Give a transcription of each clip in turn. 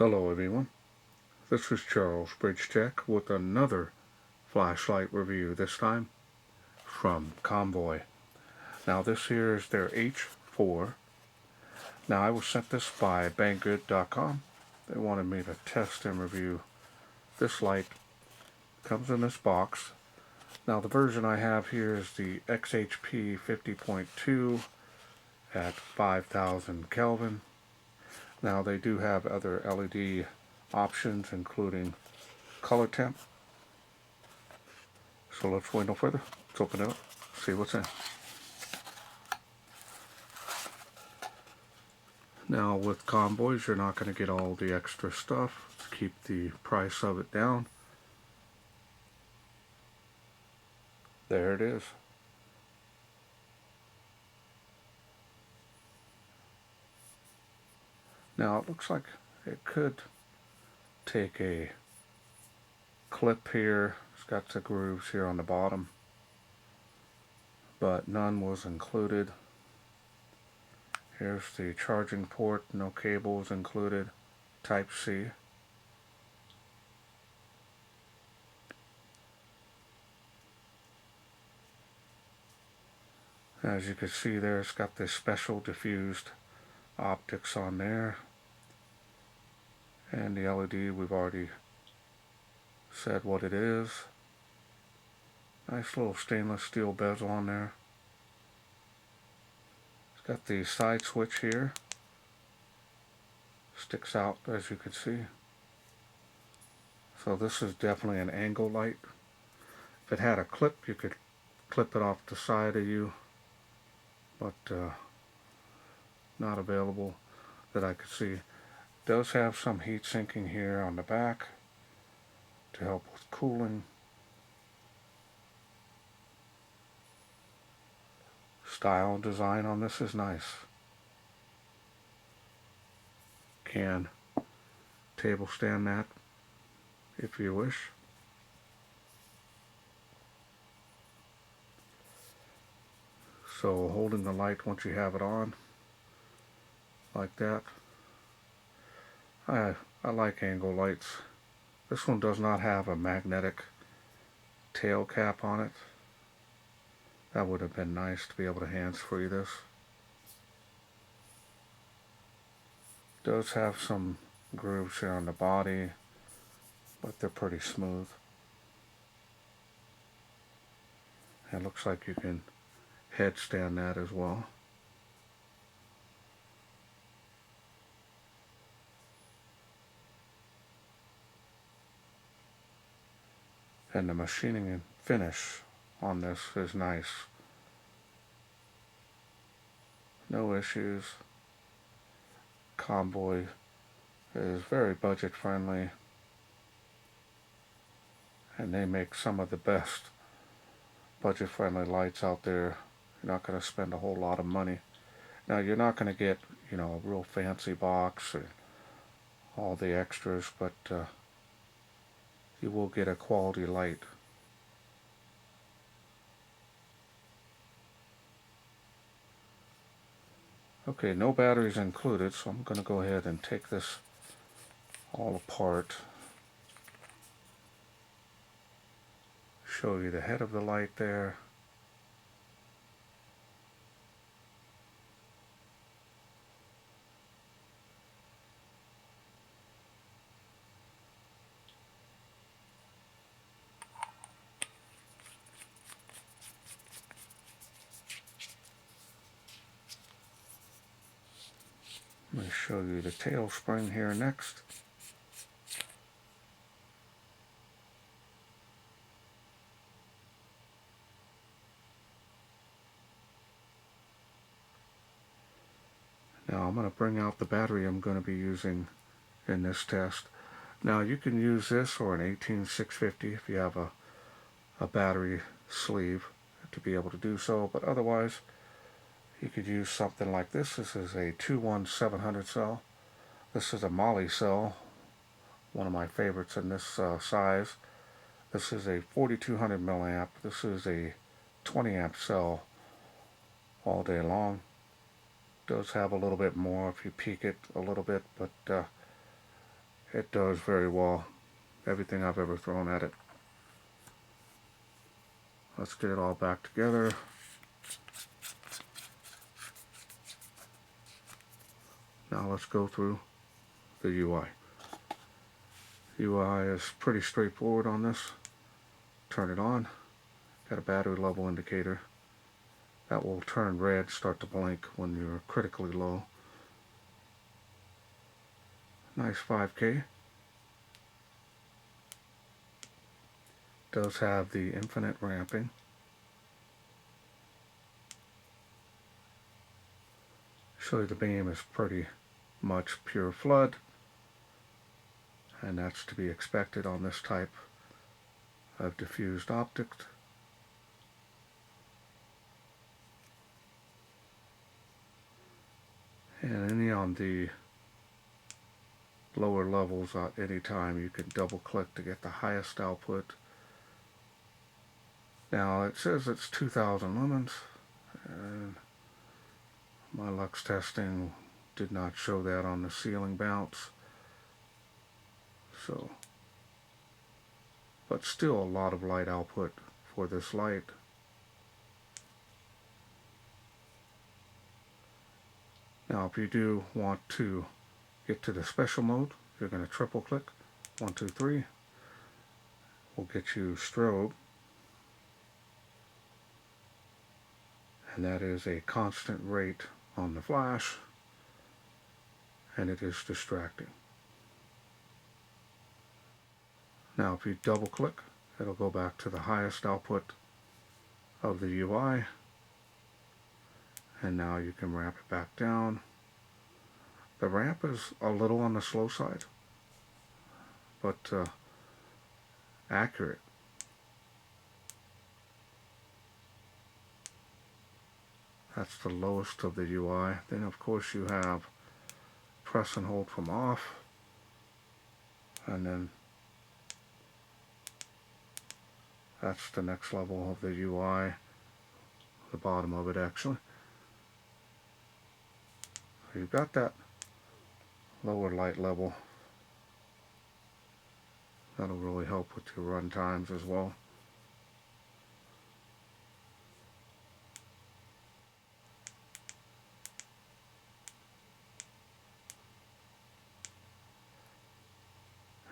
Hello everyone, this is Charles BridgTec with another flashlight review, this time from Convoy. Now this here is their H4. Now I was sent this by banggood.com. They wanted me to test and review this light. Comes in this box. Now the version I have here is the XHP 50.2 at 5000 Kelvin. Now they do have other LED options, including color temp. So let's wait no further. Let's open it up, see what's in. Now with Convoys, you're not going to get all the extra stuff. Let's keep the price of it down. There it is. Now it looks like it could take a clip here. It's got the grooves here on the bottom, but none was included. Here's the charging port, no cables included, Type C. As you can see there, it's got this special diffused optics on there. And the LED, we've already said what it is. Nice little stainless steel bezel on there. It's got the side switch here. Sticks out, as you can see. So this is definitely an angle light. If it had a clip, you could clip it off the side of you, but not available that I could see. Does have some heat sinking here on the back to help with cooling. Style design on this is nice. Can table stand that if you wish. So holding the light once you have it on, like that. I like angle lights. This one does not have a magnetic tail cap on it. That would have been nice to be able to hands-free this. Does have some grooves here on the body, but they're pretty smooth. It looks like you can headstand that as well. And the machining and finish on this is nice. No issues. Convoy is very budget friendly, and they make some of the best budget friendly lights out there. You're not going to spend a whole lot of money. Now you're not going to get, a real fancy box or all the extras, but you will get a quality light. Okay, no batteries included, so I'm going to go ahead and take this all apart. Show you the head of the light there. Let me show you the tail spring here next. Now I'm going to bring out the battery I'm going to be using in this test. Now you can use this or an 18650 if you have a battery sleeve to be able to do so, but otherwise you could use something like this. This is a 21700 cell. This is a Moly cell, one of my favorites in this size. This is a 4200 milliamp. This is a 20 amp cell all day long. Does have a little bit more if you peak it a little bit, but it does very well. Everything I've ever thrown at it. Let's get it all back together. Now let's go through the UI. UI is pretty straightforward on this. Turn it on. Got a battery level indicator. That will turn red, start to blink when you're critically low. Nice 5K. Does have the infinite ramping. Show you the beam is pretty much pure flood, and that's to be expected on this type of diffused optics. And any on the lower levels at any time you can double click to get the highest output. Now it says it's 2000 lumens, and my lux testing did not show that on the ceiling bounce. So, but still a lot of light output for this light. Now if you do want to get to the special mode, you're going to triple click. 1, 2, 3. Will get you strobe. And that is a constant rate on the flash, and it is distracting. Now if you double click, it'll go back to the highest output of the UI, and now you can ramp it back down. The ramp is a little on the slow side, but accurate. That's the lowest of the UI. Then of course you have press and hold from off, and then that's the next level of the UI, the bottom of it actually. So you've got that lower light level. That'll really help with your run times as well.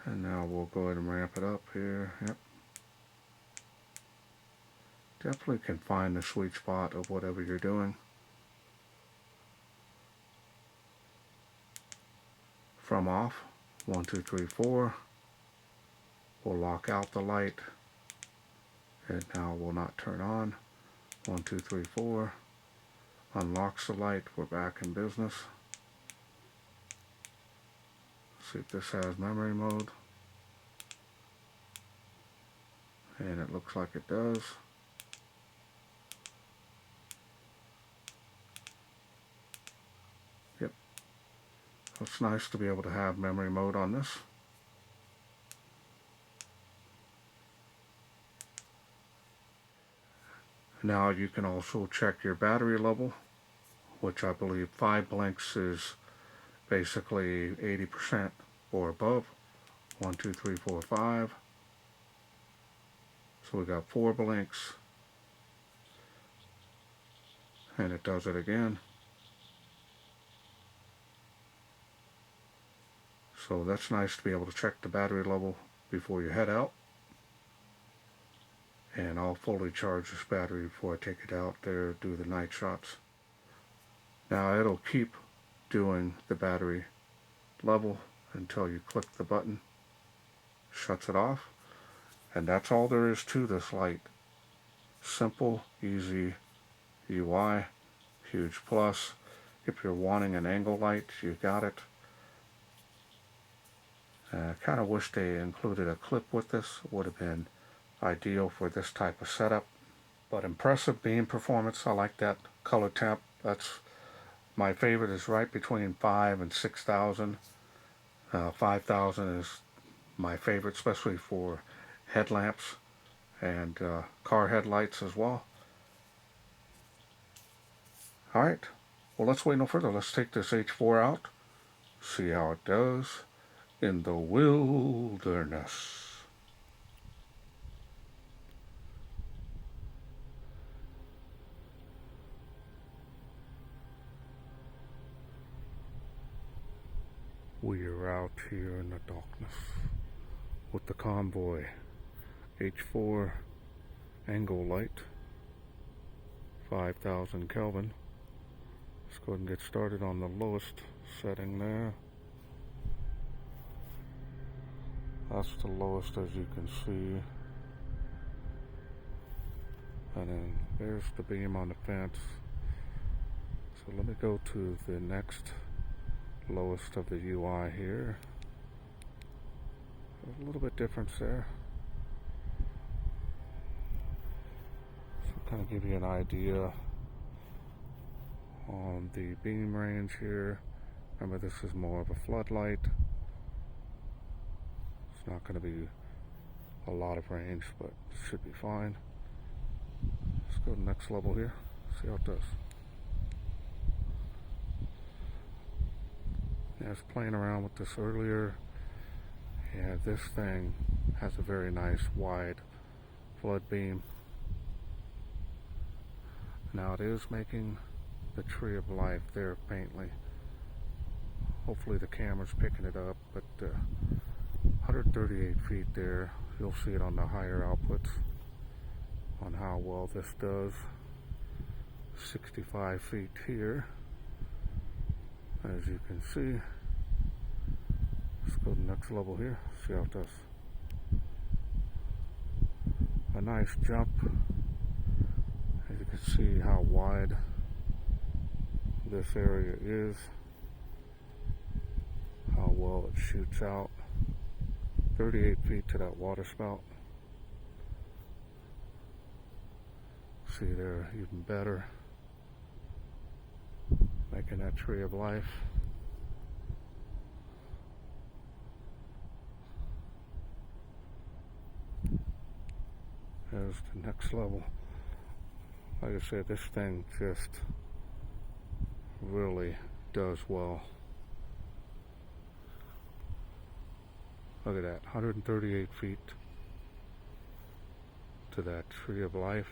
And now we'll go ahead and ramp it up here. Yep. Definitely can find the sweet spot of whatever you're doing. From off, 1, 2, 3, 4. We'll lock out the light. It now will not turn on. 1, 2, 3, 4. Unlocks the light. We're back in business. See if this has memory mode. And it looks like it does. Yep. It's nice to be able to have memory mode on this. Now you can also check your battery level, which I believe 5 blinks is basically 80% or above. 1, 2, 3, 4, 5. So we got 4 blinks, and it does it again. So that's nice to be able to check the battery level before you head out. And I'll fully charge this battery before I take it out there, do the night shots. Now it'll keep doing the battery level until you click the button, shuts it off, and that's all there is to this light. Simple, easy UI, huge plus. If you're wanting an angle light, you got it. I kind of wish they included a clip with this. Would have been ideal for this type of setup. But impressive beam performance. I like that color temp. That's my favorite, is right between 5 and 6,000. 5,000 is my favorite, especially for headlamps and car headlights as well. Alright, well let's wait no further. Let's take this H4 out, see how it does, in the wilderness. We are out here in the darkness with the Convoy H4 angle light, 5000 Kelvin. Let's go ahead and get started on the lowest setting there. That's the lowest, as you can see. And then there's the beam on the fence. So let me go to the next lowest of the UI here. There's a little bit difference there. So kind of give you an idea on the beam range here. Remember, this is more of a floodlight. It's not going to be a lot of range, but it should be fine. Let's go to the next level here, see how it does. Yeah, I was playing around with this earlier. Yeah, this thing has a very nice wide flood beam. Now it is making the tree of life there faintly. Hopefully the camera's picking it up, but 138 feet there. You'll see it on the higher outputs on how well this does. 65 feet here, as you can see. Let's go to the next level here, see how it does. A nice jump. As you can see how wide this area is, how well it shoots out. 38 feet to that water spout. See there, even better. Making that tree of life. There's the next level. Like I said, this thing just really does well. Look at that, 138 feet to that tree of life.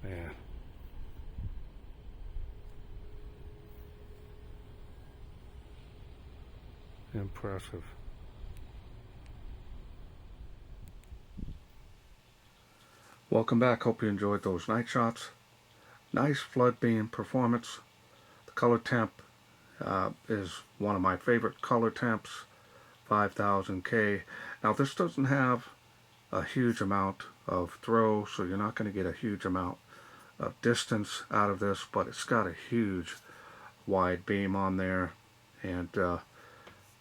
Man. Impressive. Welcome back. Hope you enjoyed those night shots. Nice flood beam performance. The color temp is one of my favorite color temps, 5000K. Now this doesn't have a huge amount of throw, so you're not going to get a huge amount of distance out of this, but it's got a huge wide beam on there, and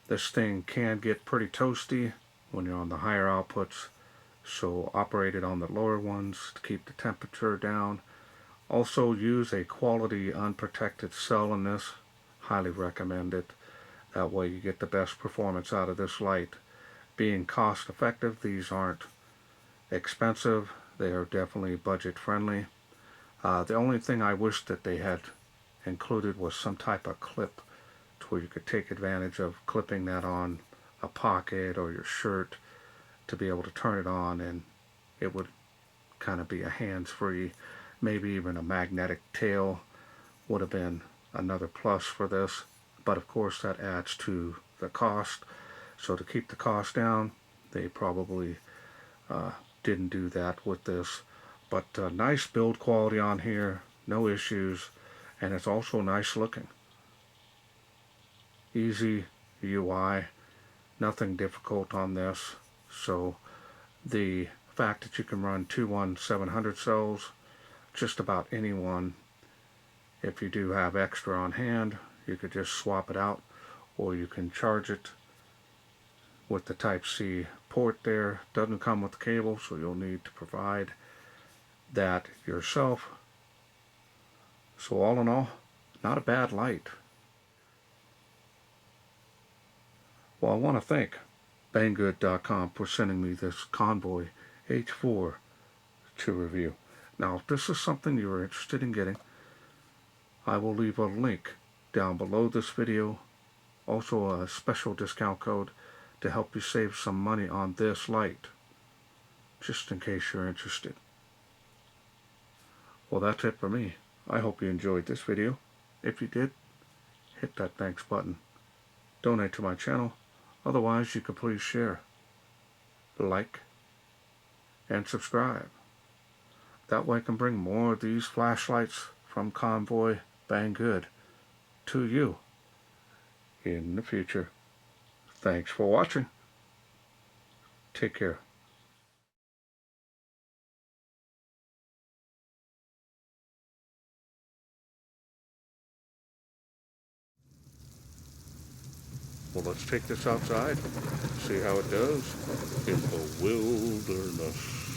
this thing can get pretty toasty when you're on the higher outputs, so operate it on the lower ones to keep the temperature down. Also use a quality unprotected cell in this. Highly recommend it. That way you get the best performance out of this light. Being cost effective, these aren't expensive. They are definitely budget friendly. The only thing I wish that they had included was some type of clip to where you could take advantage of clipping that on a pocket or your shirt to be able to turn it on, and it would kind of be a hands-free. Maybe even a magnetic tail would have been another plus for this, but of course that adds to the cost. So to keep the cost down, they probably didn't do that with this. But nice build quality on here, no issues, and it's also nice looking. Easy UI, nothing difficult on this. So the fact that you can run 21700 cells, just about anyone, if you do have extra on hand, you could just swap it out, or you can charge it with the Type-C port there. Doesn't come with the cable, so you'll need to provide that yourself. So all in all, not a bad light. Well, I want to thank Banggood.com for sending me this Convoy H4 to review. Now, if this is something you're interested in getting, I will leave a link down below this video, also a special discount code to help you save some money on this light, just in case you're interested. Well, that's it for me. I hope you enjoyed this video. If you did, hit that thanks button. Donate to my channel. Otherwise, you can please share, like, and subscribe. That way I can bring more of these flashlights from Convoy Banggood to you in the future. Thanks for watching. Take care. Well, let's take this outside, see how it does in the wilderness.